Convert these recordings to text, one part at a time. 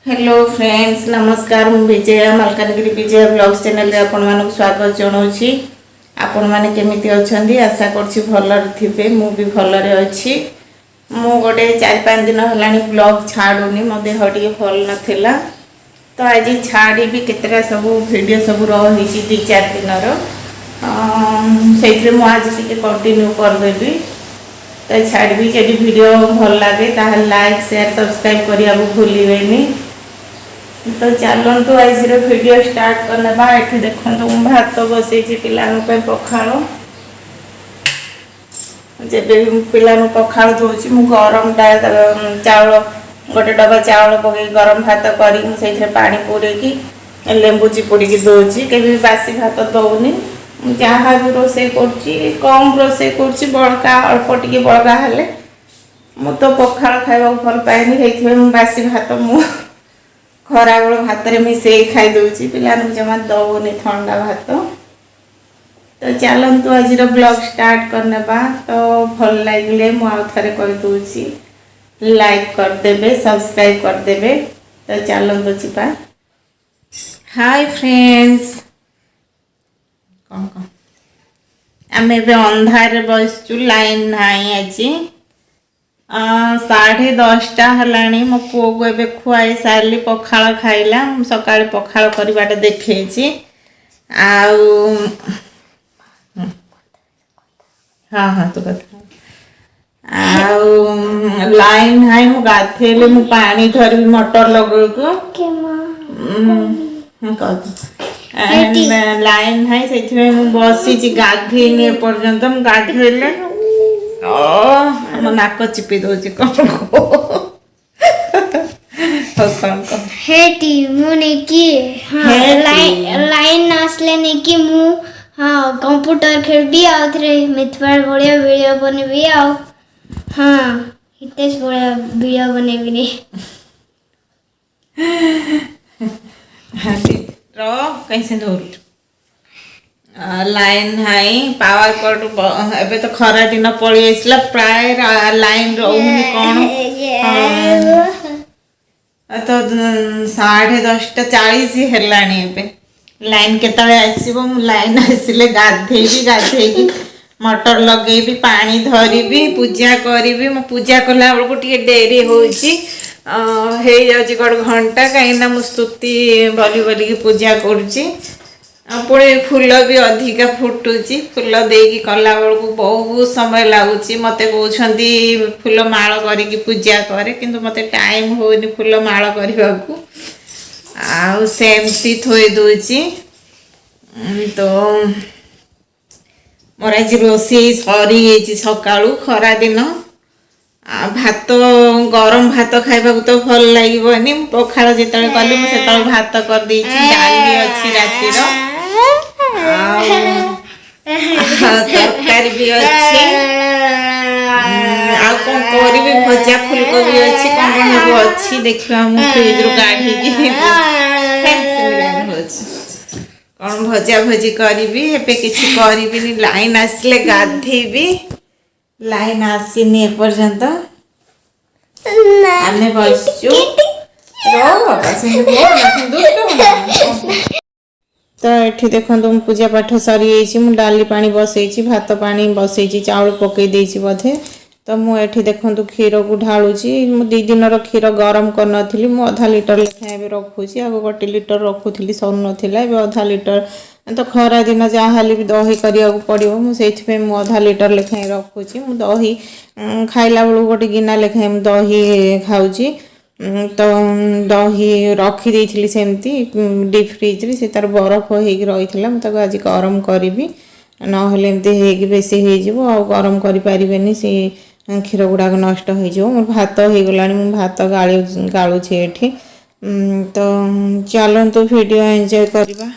Hello friends नमस्कार मु विजया मलकानगिरी विजय blogs channel रे आपण मानक स्वागत जनाऊँगी। आपण माने केमिति अछंदी आशा करछि भलर थिबे मु भी भलरे अछि। मु गोटे 4-5 दिन हलानी ब्लॉग छाडुनी मो देह टिके भल नथिला तो आज छाड़ी भी केतरा सब वीडियो सब रही 2-4 दिन से आज टिके कंटिन्यू करदेवी तो छाड़ी जब वीडियो भल लगे ताहले लाइक शेयर सब्सक्राइब करिया भूलिबेनी। तो चलतु आज वीडियो स्टार्ट करने ये देखो भात बसई पे पखाड़ जब पिला पखाड़ दूसरी मु गरम चाउल गोटे डब्बा चाउल पकई गरम भात कर पानी पूरे लेंबू चिपुड़ी दूसरी कभी बासी भात दौनी जहाँ भी रोसे कम रोसे बड़का अल्प टे बड़का हेले मु तो पखाड़ खावा भल पाए बासी भात मु खरा बेल भात मिसे खाई दूसरी पिला जमा दौनी ठंडा भात। तो चलतु आज ब्लॉग स्टार्ट करने तो भल लगे मुझे कर दूसरी लाइक करदे सब्सक्राइब करदे। तो चलतु जीवा। हाय फ्रेंड्स कौन कौन आम ए अंधार बसचु लाइन नाई आज 10:30 है मो पुओ को एबे खुआई सारी पखाड़ खाइला सका पखाड़ करवाटा देखे हाँ हाँ तो कथा लाइन हाई मु गाधेले मु पानी धरबी मोटर लगो लाइन हाई से बसी गाधेनी पर्यंत मु गाधेले नाक चिपी दौर कौन हेटी मुने की लाइन आसले ने की मु हाँ कंप्यूटर खेलबी आउथरे मिथवार बढ़िया वीडियो बनबी आ हाँ हितेश बढ़िया वीडियो बनेबी ने रो कैसे धोर लाइन हाई पावर कट एबे तो खरा दिन पड़ी आसला प्राय लाइन रोनी कौन तो 10:30 हेलानी एबे लाइन केतले आसीबो लाइन आसिले गाधेबी मोटर लगेबी पानी धरबी पूजा करी मो पूजा कला बेलू टे डेरी होची हे जाउची 1 घंटा कहीं मु स्तुति बोली बोलिकी पूजा करुची पुणे फूल भी अधिका फुटुची फूल देकी कला बेलू बहुत समय लगुच मत कहते फूल माल करके पूजा करे किंतु मत टाइम होनी फूल माल करने को आमती थोई दूची तो मोर आज रोसे सरी सका खरा दिन भात गरम भात खाइबा तो भल लगे पखाड़ जिते कली मुझे भात कर डाली अच्छी रातिर तरकारी भी अच्छी आ कौन करी भजा फुलकोबी अच्छी कौन कौन अच्छी देखा फ्रिज रू काढ़ी कौन भजा भजी करी किसी करी लाइन आसले गाधेबी लाइन आसीनी एपर्यंत आम बसचु तो ये देखो तुम पूजा पाठ सरी मु डाली पानी बसई भात पानी बसई चाउल पकई देछि बोधे तो मुझे देखो क्षीर को ढालुची मु 2 दिन क्षीर गरम कर नथिली मु आधा लीटर लेखाएं रखुची आगे 1 लीटर रखुली सर नाला आधा लीटर तो खरा दिन जहाँ भी दही करिया पड़ो मुझे मु आधा लीटर लेखाएं रखुची मु दही खाइला बेलू गोटे गिना लेखाएं दही खाऊची तो दही रखी सेमती डीप फ्रिज रे से तार बरफ हो रही मुझे आज गरम करी नामती बेसी हो गरम करें से क्षीर गुड़ाक नष्ट हो मोर भात हो गला भात गालुचे ये तो चलतु वीडियो एंजॉय करवा।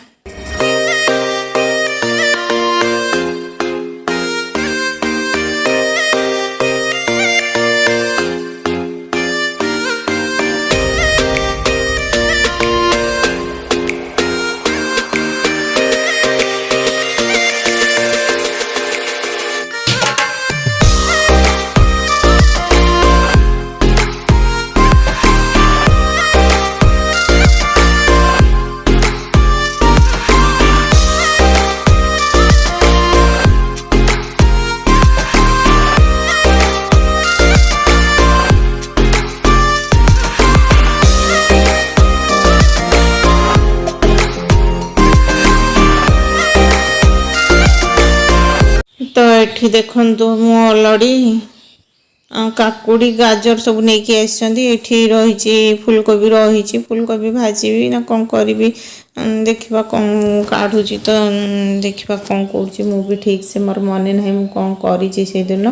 ଏଠି ଦେଖନ୍ତୁ ମୁଁ ଅଲରେଡ଼ି କାକୁଡ଼ି ଗାଜର ସବୁ ନେଇକି ଆସିଛନ୍ତି। ଏଠି ରହିଛି ଫୁଲକୋବି ରହିଛି, ଫୁଲକୋବି ଭାଜିବି ନା କ'ଣ କରିବି ଦେଖିବା, କ'ଣ କାଢ଼ୁଛି ତ ଦେଖିବା କ'ଣ କରୁଛି। ମୁଁ ବି ଠିକ୍ ସେ ମୋର ମନେ ନାହିଁ ମୁଁ କ'ଣ କରିଛି ସେଦିନ।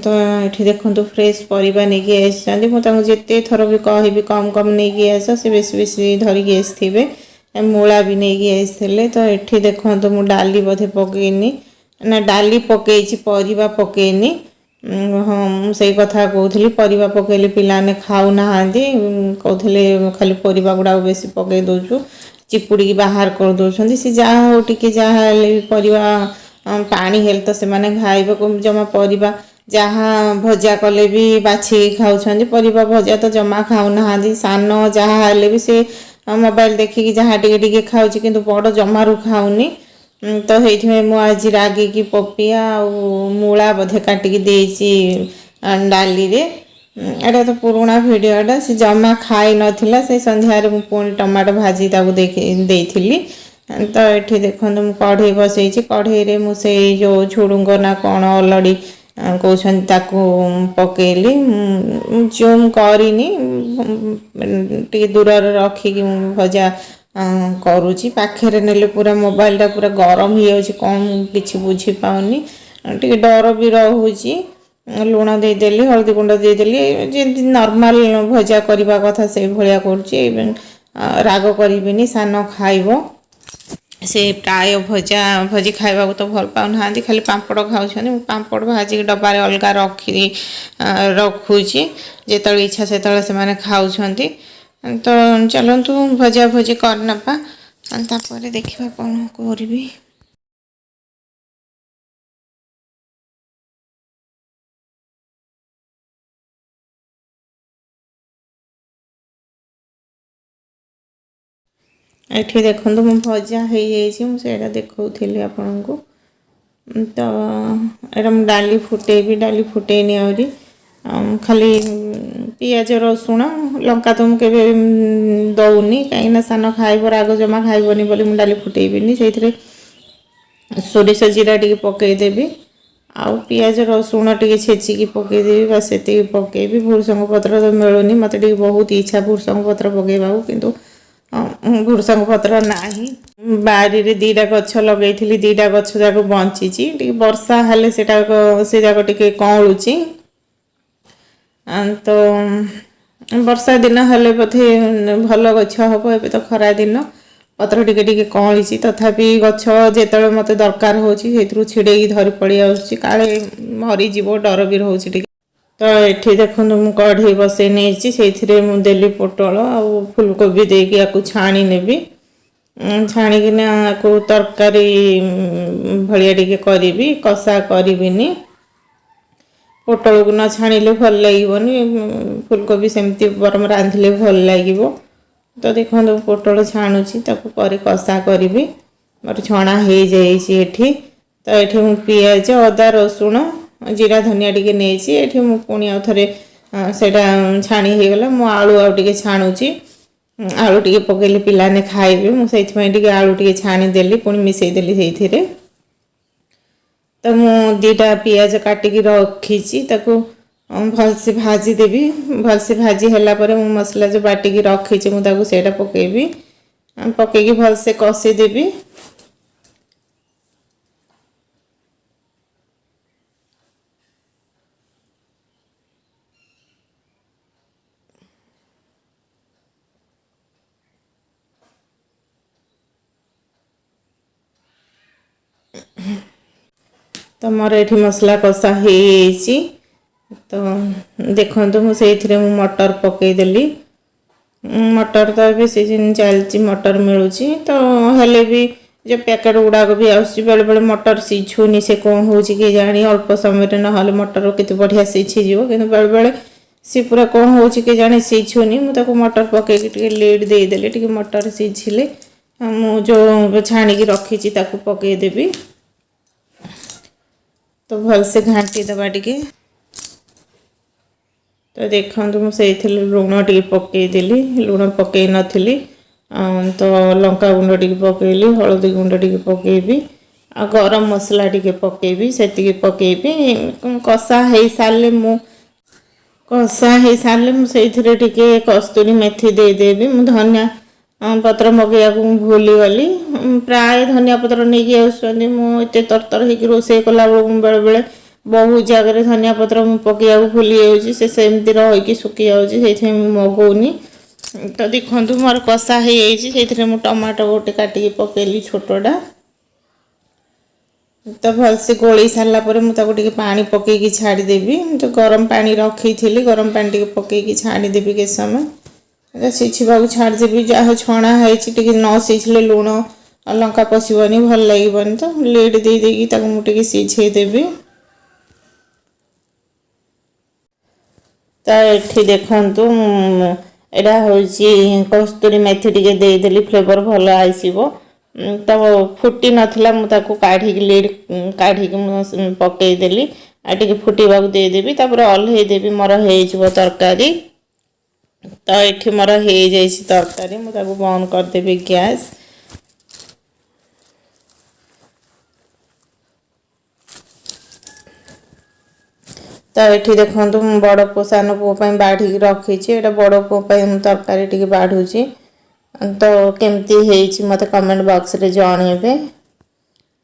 ତ ଏଠି ଦେଖନ୍ତୁ ଫ୍ରେଶ୍ ପରିବା ନେଇକି ଆସିଛନ୍ତି। ମୁଁ ତାଙ୍କୁ ଯେତେ ଥର ବି କହିବି କମ୍ କମ୍ ନେଇକି ଆସ, ସେ ବେଶୀ ବେଶୀ ଧରିକି ଆସିଥିବେ। ମୂଳା ବି ନେଇକି ଆସିଥିଲେ। ତ ଏଠି ଦେଖନ୍ତୁ ମୁଁ ଡାଲି ବୋଧେ ପକେଇନି, ନା ଡାଲି ପକେଇଛି ପରିବା ପକେଇନି। ହଁ ମୁଁ ସେଇ କଥା କହୁଥିଲି, ପରିବା ପକେଇଲେ ପିଲାମାନେ ଖାଉନାହାନ୍ତି, କହୁଥିଲେ ଖାଲି ପରିବା ଗୁଡ଼ାକ ବେଶୀ ପକେଇ ଦେଉଛୁ, ଚିପୁଡ଼ିକି ବାହାର କରିଦେଉଛନ୍ତି। ସେ ଯାହା ହଉ ଟିକେ ଯାହା ହେଲେ ବି ପରିବା ପାଣି ହେଲେ ତ ସେମାନେ ଖାଇବାକୁ, ଜମା ପରିବା ଯାହା ଭଜା କଲେ ବି ବାଛିକି ଖାଉଛନ୍ତି, ପରିବା ଭଜା ତ ଜମା ଖାଉନାହାନ୍ତି। ସାନ ଯାହା ହେଲେ ବି ସେ ମୋବାଇଲ ଦେଖିକି ଯାହା ଟିକେ ଟିକେ ଖାଉଛି, କିନ୍ତୁ ବଡ଼ ଜମାରୁ ଖାଉନି। ତ ସେଇଥିପାଇଁ ମୁଁ ଆଜି ରାଗିକି ପପିଆ ଆଉ ମୂଳା ବୋଧେ କାଟିକି ଦେଇଛି ଡାଲିରେ। ଏଇଟା ତ ପୁରୁଣା ଭିଡ଼ିଓଟା, ସେ ଜମା ଖାଇ ନଥିଲା। ସେ ସନ୍ଧ୍ୟାରେ ମୁଁ ପୁଣି ଟମାଟୋ ଭାଜି ତାକୁ ଦେଇଥିଲି। ତ ଏଠି ଦେଖନ୍ତୁ ମୁଁ କଢ଼େଇ ବସେଇଛି, କଢ଼େଇରେ ମୁଁ ସେଇ ଯେଉଁ ଝୁଡ଼ୁଙ୍ଗ ନା କ'ଣ ଅଲଡ଼ି କହୁଛନ୍ତି ତାକୁ ପକେଇଲି। ଜୁମ୍ କରିନି, ଟିକେ ଦୂରରେ ରଖିକି ମୁଁ ଭଜା କରୁଛି। ପାଖରେ ନେଲେ ପୁରା ମୋବାଇଲଟା ପୁରା ଗରମ ହେଇଯାଉଛି, କ'ଣ ମୁଁ କିଛି ବୁଝିପାରୁନି, ଟିକେ ଡର ବି ରହୁଛି। ଲୁଣ ଦେଇଦେଲି, ହଳଦୀ ଗୁଣ୍ଡ ଦେଇଦେଲି, ଯେମିତି ନର୍ମାଲ ଭଜା କରିବା କଥା ସେଇଭଳିଆ କରୁଛି। ରାଗ କରିବିନି, ସାନ ଖାଇବ। ସେ ପ୍ରାୟ ଭଜା ଭଜି ଖାଇବାକୁ ତ ଭଲ ପାଉନାହାନ୍ତି, ଖାଲି ପାମ୍ପଡ଼ ଖାଉଛନ୍ତି। ମୁଁ ପାମ୍ପଡ଼ ଭାଜିକି ଡବାରେ ଅଲଗା ରଖୁଛି, ଯେତେବେଳେ ଇଚ୍ଛା ସେତେବେଳେ ସେମାନେ ଖାଉଛନ୍ତି। ତ ଚାଲନ୍ତୁ ଭଜା ଭଜି କରିନେବା, ତାପରେ ଦେଖିବା କ'ଣ କରିବି। ଏଠି ଦେଖନ୍ତୁ ମୁଁ ଭଜା ହେଇଯାଇଛି, ମୁଁ ସେଇଟା ଦେଖାଉଥିଲି ଆପଣଙ୍କୁ। ତ ଏଇଟା ମୁଁ ଡାଲି ଫୁଟେଇବି, ଡାଲି ଫୁଟେଇନି ଆହୁରି। ଖାଲି ପିଆଜ ରସୁଣ ଲଙ୍କା ତ ମୁଁ କେବେ ଦେଉନି, କାହିଁକିନା ସାନ ଖାଇବ, ରାଗ ଜମା ଖାଇବନି ବୋଲି ମୁଁ ଡାଲି ଫୁଟେଇବିନି। ସେଇଥିରେ ସୋରିଷ ଜିରା ଟିକେ ପକେଇଦେବି, ଆଉ ପିଆଜ ରସୁଣ ଟିକେ ଛେଚିକି ପକେଇଦେବି, ବାସ୍ ସେତିକି ପକେଇବି। ଭୃଷଙ୍ଗ ପତ୍ର ତ ମିଳୁନି, ମୋତେ ଟିକେ ବହୁତ ଇଚ୍ଛା ଭୃଷଙ୍ଗ ପତ୍ର ପକେଇବାକୁ, କିନ୍ତୁ ଭୃଷଙ୍ଗ ପତ୍ର ନାହିଁ। ବାଡ଼ିରେ ଦୁଇଟା ଗଛ ଲଗେଇଥିଲି, ଦୁଇଟା ଗଛ ଯାକ ବଞ୍ଚିଛି। ଟିକେ ବର୍ଷା ହେଲେ ସେ ଯାକ ଟିକେ କଅଁଳୁଛି। ତ ବର୍ଷା ଦିନ ହେଲେ ବୋଧେ ଭଲ ଗଛ ହେବ। ଏବେ ତ ଖରା ଦିନ, ପତ୍ର ଟିକେ ଟିକେ କଅଁଳିଛି, ତଥାପି ଗଛ ଯେତେବେଳେ ମୋତେ ଦରକାର ହେଉଛି ସେଇଥିରୁ ଛିଡ଼େଇକି ଧରି ପଳେଇ ଆସୁଛି, କାଳେ ମରିଯିବ, ଡର ବି ରହୁଛି ଟିକେ। ତ ଏଠି ଦେଖନ୍ତୁ ମୁଁ କଢ଼େଇ ବସେଇ ନେଇଛି, ସେଇଥିରେ ମୁଁ ଦେଲି ପୋଟଳ ଆଉ ଫୁଲକୋବି ଦେଇକି ୟାକୁ ଛାଣି ନେବି। ଛାଣିକିନା ୟାକୁ ତରକାରୀ ଭଳିଆ ଟିକେ କରିବି, କଷା କରିବିନି। ପୋଟଳକୁ ନ ଛାଣିଲେ ଭଲ ଲାଗିବନି, ଫୁଲକୋବି ସେମିତି ବରଂ ରାନ୍ଧିଲେ ଭଲ ଲାଗିବ। ତ ଦେଖନ୍ତୁ ପୋଟଳ ଛାଣୁଛି, ତାକୁ ପରେ କଷା କରିବି। ମୋର ଛଣା ହେଇଯାଇଛି ଏଠି। ତ ଏଠି ମୁଁ ପିଆଜ, ଅଦା, ରସୁଣ, ଜିରା, ଧନିଆ ଟିକେ ନେଇଛି। ଏଠି ମୁଁ ପୁଣି ଆଉ ଥରେ ସେଇଟା ଛାଣି ହେଇଗଲା। ମୁଁ ଆଳୁ ଆଉ ଟିକେ ଛାଣୁଛି, ଆଳୁ ଟିକେ ପକେଇଲେ ପିଲାମାନେ ଖାଇବେ, ମୁଁ ସେଇଥିପାଇଁ ଟିକେ ଆଳୁ ଟିକେ ଛାଣିଦେଲି, ପୁଣି ମିଶାଇଦେଲି ସେଇଥିରେ। ତ ମୁଁ ଦୁଇଟା ପିଆଜ କାଟିକି ରଖିଛି, ତାକୁ ଭଲସେ ଭାଜିଦେବି। ଭଲସେ ଭାଜି ହେଲା ପରେ ମୁଁ ମସଲା ଯେଉଁ ବାଟିକି ରଖିଛି ମୁଁ ତାକୁ ସେଇଟା ପକେଇବି, ପକେଇକି ଭଲସେ କଷିଦେବି। ତ ମୋର ଏଠି ମସଲା କଷା ହେଇଯାଇଛି। ତ ଦେଖନ୍ତୁ ମୁଁ ସେଇଥିରେ ମୁଁ ମଟର ପକେଇଦେଲି। ମଟର ତ ଏବେ ସିଜିନ୍ ଚାଲିଛି, ମଟର ମିଳୁଛି। ତ ହେଲେ ବି ଯେ ପ୍ୟାକେଟ୍ ଗୁଡ଼ାକ ବି ଆସୁଛି, ବେଳେବେଳେ ମଟର ସିଝୁନି, ସେ କ'ଣ ହେଉଛି କେଜାଣି। ଅଳ୍ପ ସମୟରେ ନହେଲେ ମଟର କେତେ ବଢ଼ିଆ ସିଝିଯିବ, କିନ୍ତୁ ବେଳେବେଳେ ସେ ପୁରା କ'ଣ ହେଉଛି କେଜାଣି ସିଝୁନି। ମୁଁ ତାକୁ ମଟର ପକେଇକି ଟିକେ ଲିଡ୍ ଦେଇଦେଲି, ଟିକେ ମଟର ସିଝିଲେ ମୁଁ ଯେଉଁ ଛାଣିକି ରଖିଛି ତାକୁ ପକେଇଦେବି। ତ ଭଲସେ ଘାଣ୍ଟି ଦେବା ଟିକେ। ତ ଦେଖନ୍ତୁ ମୁଁ ସେଇଥିରେ ଲୁଣ ଟିକେ ପକେଇଦେଲି, ଲୁଣ ପକେଇ ନଥିଲି। ତ ଲଙ୍କା ଗୁଣ୍ଡ ଟିକେ ପକେଇଲି, ହଳଦୀ ଗୁଣ୍ଡ ଟିକେ ପକେଇବି। आ गरम मसला टिके पकेबी सेतिकी पकेबी कषा हो सारे मु कषा हो सारे मुझे टिके कस्तूरी मेथी देदेवी मु धनिया पत्र मगैया भूली गली प्राय धनिया पत्र नहीं आसुँच मुझे तरतर हो रोसे कला बेले बेले बहुत जगह धनिया पत्र मु पकड़ा भूली जाऊँगी सेमती रही सुखी जाऊँगी मगौनी तो देखो मोर कषा हो टमाटो गोटे काटिकी पकेली छोटा तो भलसे गोल सारापर मुझे पानी पकईकी छाड़देवी तो गरम पानी रखी थी गरम पानी टे पकईकी छाड़देवी के समय सीझा छाड़देवी जहाँ छणा है न सीझे लुण लंका पशनी भल लगे तो लिड दे मुझे सीझेदेवी तो ये देखु यहाँ हूँ कस्तूरी मेथी टे देदेली फ्लेवर भल आसो तो फुटी नाला मुझे काढ़ी लिड काढ़ी पकईदेली आगे फुटवा देदेवी ओल्हेदेवी मोर हो तरकारी तो ये मोर हो तरकारी मुझे बंद करदेवी गैस तो ये देखो बड़ पु सान पुओं बाढ़ी रखी बड़ पुओं तरकारी टी बाढ़ुची तो केमती मत कमेंट बॉक्स रे जनइबे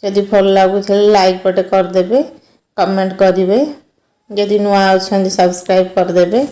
जदि भल लगुच लाइक बटे करदे कमेंट करेंगे जदि नुआ अच्छा सब्सक्राइब करदे।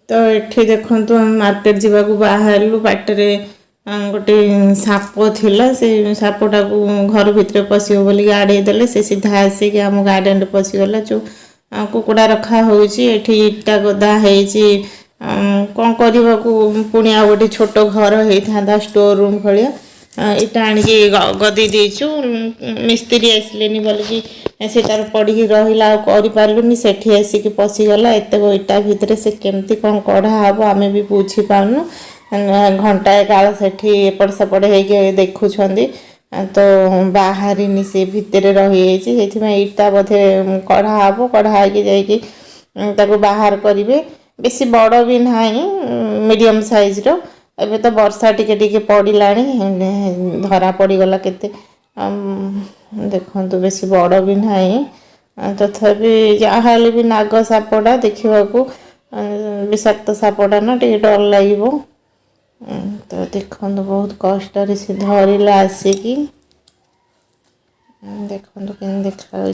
तो ये देखु मार्केट जावाक बाहर बाटर गोटे साप थिला से सापटा को घर भितर पशिब बोली आड़ेदेले से सीधा आसिक आम गार्डन पशिगला जो कुकुड़ा रखा होची इटा गदा है कौन करने को पुणी आ गए छोट घर होता स्टोर रूम भाया इटा आणिकी गदी देचु मिस्त्री आसले बोलिकी से तार पड़ी रहा करपारूनी से आसिक पशिगला एत इटा भितर से केमती कौन कढ़ा हम आम भी बुझी पार्नु घंटाए काल से एपट सेपट हो देखुं तो बाहरी से भितर रही इटा बोधे कढ़ा हम कढ़ा हो बाहर करेंगे बेसी बड़ भी ना मीडियम साइज रो एबे तो वर्षा टिके टिके पड़ला धरा पड़गला केते देखो तो बेसी बड़ भी ना तथापि जहाँ भी नाग सापटा देखा विषाक्त सापटा ना टे डर लगे तो देखो बहुत कष्ट से धरला आसिकी देखो के देखा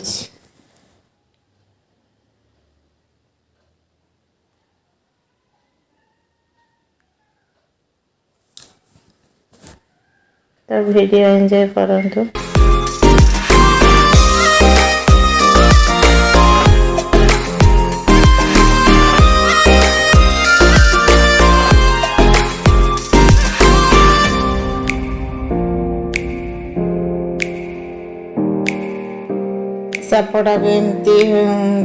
तो वीडियो एंजॉय करंतु। सापटा भी एमती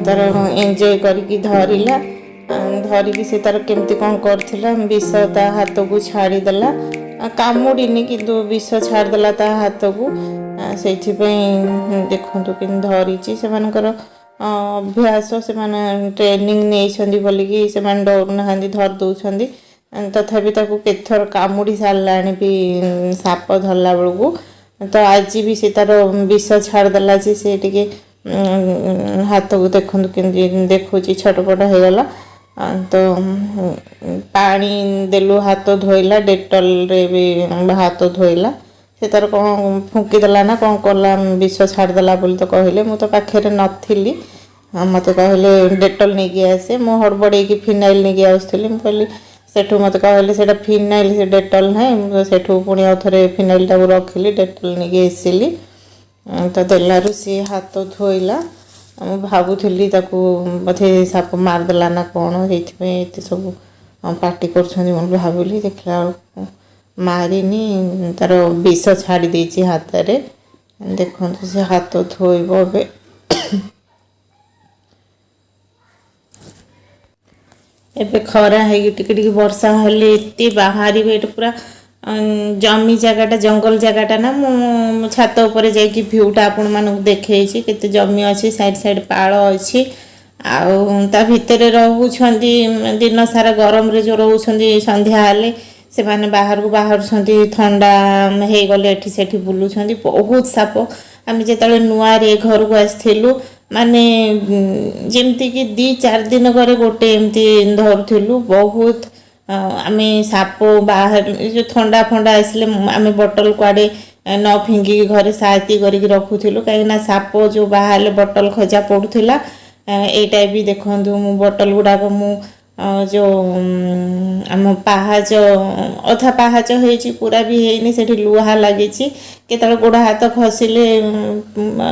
तार एंजॉय करके धरला धरिकी से तार केमती कौन करथिला विष ता हाथ को छाड़ीदेला कामुड़ीनी किंतु विष छाड़देला ता हाथ को से देखु कि धरी से अभ्यास से ट्रेनिंग नहीं बोलिकी से डर ना धर दौरान तथापि केथर कामुड़ी सारा भी साप धरला बेलू तो आज भी से तार विष छाड़देला से टे हाथ को देखु कि देखुच छटपट हो गला तो पानी देलु हाथ धोइला डेटल रे भी हाथ धोइला से तार कौन फुंकीदेला ना कौन कला विष छाड़देला बोली तो कहले मु तो पाखे नथिली मत कहले डेटल नहीं आसे मु हड़बड़े फिनाइल नहीं आसुली कहली सेठू मत कहले से फिनाइल से डेटल ना सेठू पुणी आउ थे फिनाइल टाक रखिली डेटल नहीं आसली तो देलु सी हाथ धोइला मु भावुली बोधे साप मारदेला ना कौन ये सब पार्टी कर भाविली देखला मारिनी तार विष छाड़ी देछि हाथ रे देखो से हाथ धोइब ए एबे खरा है टिके वर्षा हेले एते बाहरी एट पूरा जमी जगटा जंगल जगटा ना मु छात उपर जाइए भ्यूटा आपण मानक देखे केते जमी अच्छी साइड साइड पाड़ अच्छी आ भितर रोचंती दिन सारा गरम रे जो रोचंती संध्या हेले से माने बाहर को बाहर ठंडा हो गले एठी सेठी बुलुछंती बहुत साप आम जो नुआ रे घर को आसलु माने जमती कि 2-4 दिन करे गोटे एमती धरुलु बहुत आम साप बाहर जो ठंडा फंडा आसले आम बोतल कुआड़े न फिंगिकी घरे साथी करके रखुलु कहीं साप जो बाहर बोतल खजा पड़ूला यहीटा भी देखु मु बोतल गुड़ाक मु जो आम पाहाच अधा पाहाच हो पूरा भी है से लुहा लगी केतल गोड़ हाथ खसिले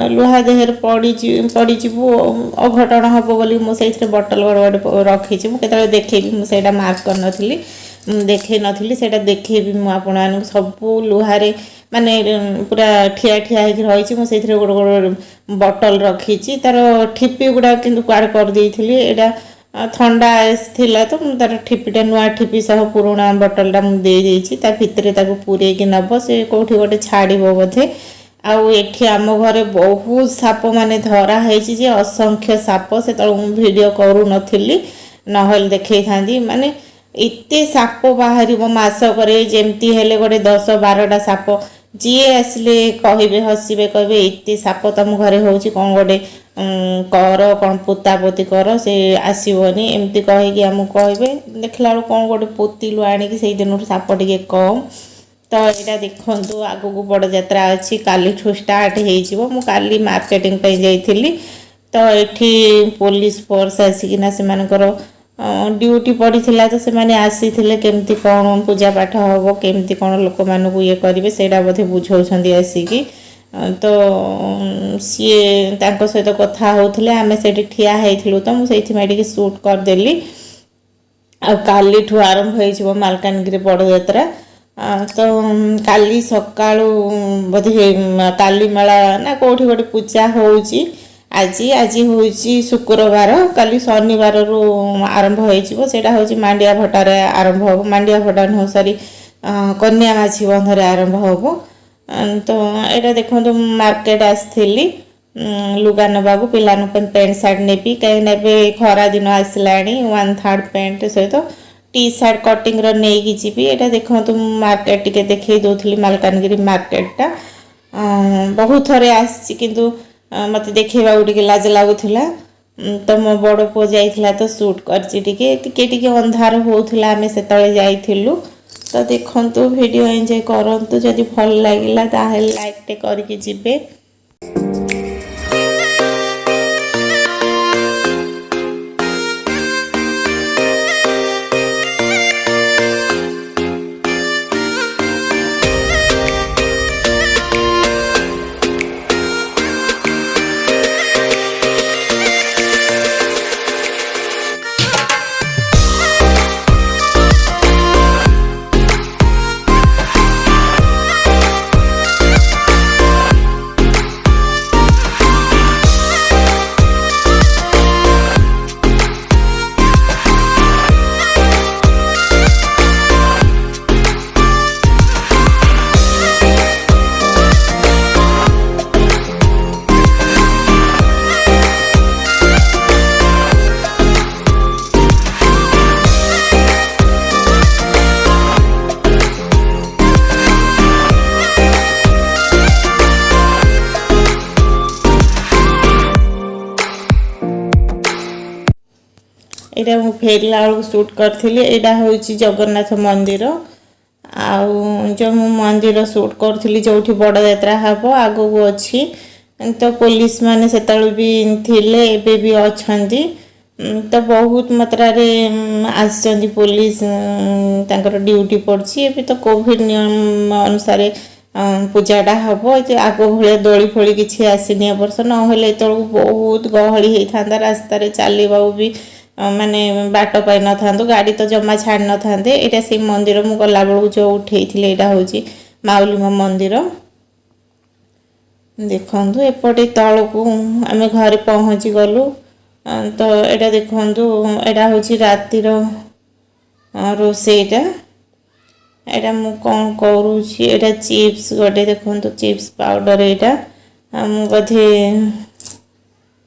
लुहा देहर पड़ीजु अघटन हम बोली मुझे बोतल गड़ रखी मुझे देखेबी मुझे मार्क कर देखे नी से देखेबी मुझे सब लुहारे माने पूरा ठिया ठिया रही मुझे गोड़ गोड़ बोतल रखी तार ठिपी गुड़ा कि कुआड़ कर देती ठंडा थिला तो तार ठिपीटा नुआ ठिपी सह पुराणा बोतलटा मुझे भितर पूरे नब से कौटी गोटे छाड़ बोधे आउ एठी आम घरे बहुत साप माने धरा है असंख्य साप से वीडियो करू नथिली नहल देखे था माने एते साप बाहर मासक जमती हेले गोटे 10-12टा साप जी आसले कहे हसबे कहे एते साप तुम घरे हो कौन गोटे कर कौन पोता पोती कर से आसबनी एमती कहीकि आमको कहे देखला कौन गोटे पोतिलु आणिकी से दिन साप टे कम तो यहाँ देखु आग को बड़ यात्रा अच्छी काली स्टार्ट हो काली मार्केटिंग जाइली तो ये पुलिस फोर्स आसिकिना से ड्यूटी पड़ी तो से आसी केमती कौन पूजा पाठ हम केमती कौन लोक मानू ये करेंगे से बोधे बुझाऊँ आसिकी तो सी सहित कथा होते आम से ठिया होइथिलु तो मुझे शूट करदेली आ काली ठू आरंभ हो मालकानगिरी बड़ यात्रा तो काली सकाळू बोधे काली मेला ना कौटी गोटे पूजा होउची आज हूँ शुक्रवार काली शनिवार रु आरंभ हो मांडिया भटार आरंभ हम मांडिया भटा नुह सरी कन्या माझी बंधर आरंभ हम तो यहाँ देखो मार्केट आसली लुगा नवा पिला पेंट सार्ट नेबी कहीं खरा दिन आसला 1/3 पेंट सहित टी सार्ट कटिंग नहीं जीवी यहाँ देखो मार्केट टिके देखे दूसरी मालकानगिरी मार्केटा बहुत थरे आसी किंतु मत देखा टे लाज लगुला तो मो बड़ पु जाइला तो शूट कर अंधार होता आम से जाइलु तो देखु वीडियो एंजॉय करंतु जदि भल लगिला ताहेल लाइक टे करके जिबे। एटा मु फेरला बेलू शूट करथिली। एटा होउची जगन्नाथ मंदिर आउ जो मु मंदिर शूट करथिली जोठी बड़ यात्रा हबो आगो को अछि तो पुलिस माने सेतळ भी थिले एबे भी अछंती तो बहुत मात्रा रे आसचंदी पुलिस तांकर ड्यूटी पड़छि। एबे तो कोविड नियम अनुसार पूजाटा हम ये आग भाया दोली फोली किसी आसनी वर्ष ना तो बहुत गहली होता रास्तार चलवा भी माने बाट पाई न था गाड़ी तो जमा छाड़ न था। यहाँ से मंदिर मु गला बेलू जो उठे यहाँ हूँ माउली मंदिर देखु एपटे तल को आम घर पहुँची गलु तो यहाँ देखु यहाँ हूँ रातिर रोसईटा एटा मु कौन करूँ एटा चिप्स गोटे देखो चिप्स पाउडर यहाँ मुझे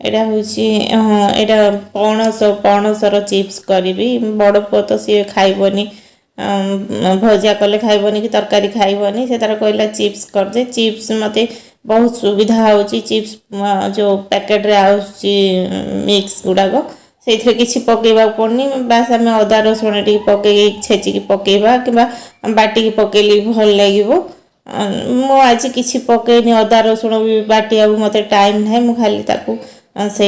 एटा हूँ हाँ यहाँ पणसर चिप्स करी बड़ पुआ तो सी खाइबनी भजा कले खाइबनी कि तरकारी खाइबनी से तार कहला चिप्स करदे। चिप्स मते बहुत सुविधा होची चिप्स जो पैकेट रे आउची मिक्स गुड़ाक से किसी पकेवा पड़नी बास आम अदा रसुण टी पकई छेचिकी पकेवा कि बाटिकी पकेली भल लगे। मु आज किसी पकईनी अदा रसुण भी बाटिया मत टाइम ना मु खाली ताकू से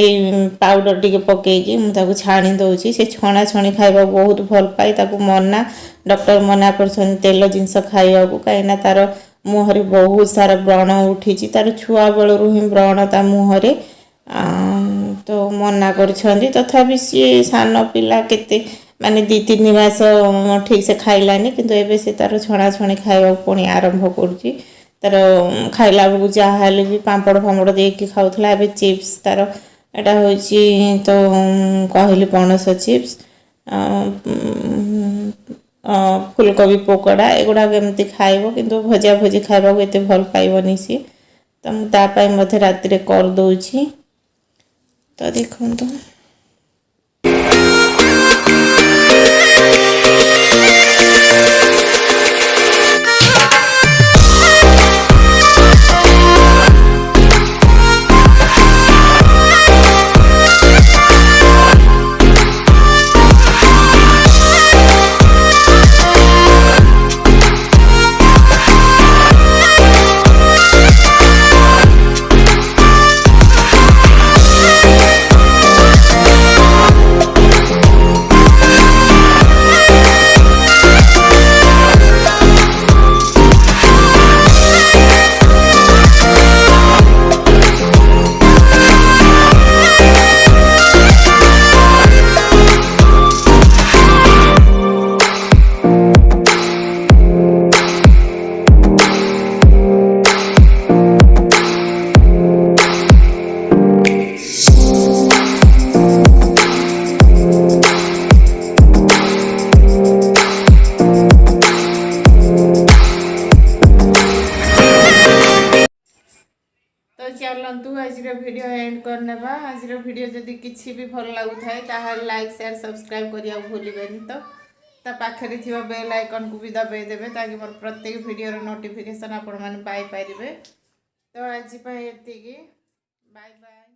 पाउडर टी पकईकी मुझे छाणी दौची से छणा छणी खाइबा बहुत भल पाए ताकू मना डॉक्टर मना कर तेल जिनस खाइबा कहीं तार मुहरे बहुत सारा व्रण उठी तार छुआ बेलू ही व्रण ता मुहरे तो मना कर तथापि सी सान पिला केते माने 2-3 मास ठीक से खाइलानी किंतु एबे से तार छणा छणी खाइबा पुणी आरंभ करुची। तार खाइला बेलू जहाँ भी पापड़ फापड़ देकी खाऊला एबे चिप्स तार एटा होची तो कहली पणस चिप्स फुलकोबी पकोड़ा एगुड़ा केमती खाइब किंतु भजा भजी खाइबा को एते भल पाइबनी सी तो मुझे राति रे कर दउची तो देखो चलतु आज वीडियो एंड करने आज वीडियो जदि किसी भी भल लगुए ताहले लाइक शेयर सब्सक्राइब करने भूलें तो पाखे थी बेल आइकन को भी दबाई देवे ताकि मोर प्रत्येक वीडियो नोटिफिकेशन आपण मैंने पाई पारे। तो आज ये बाय बाय।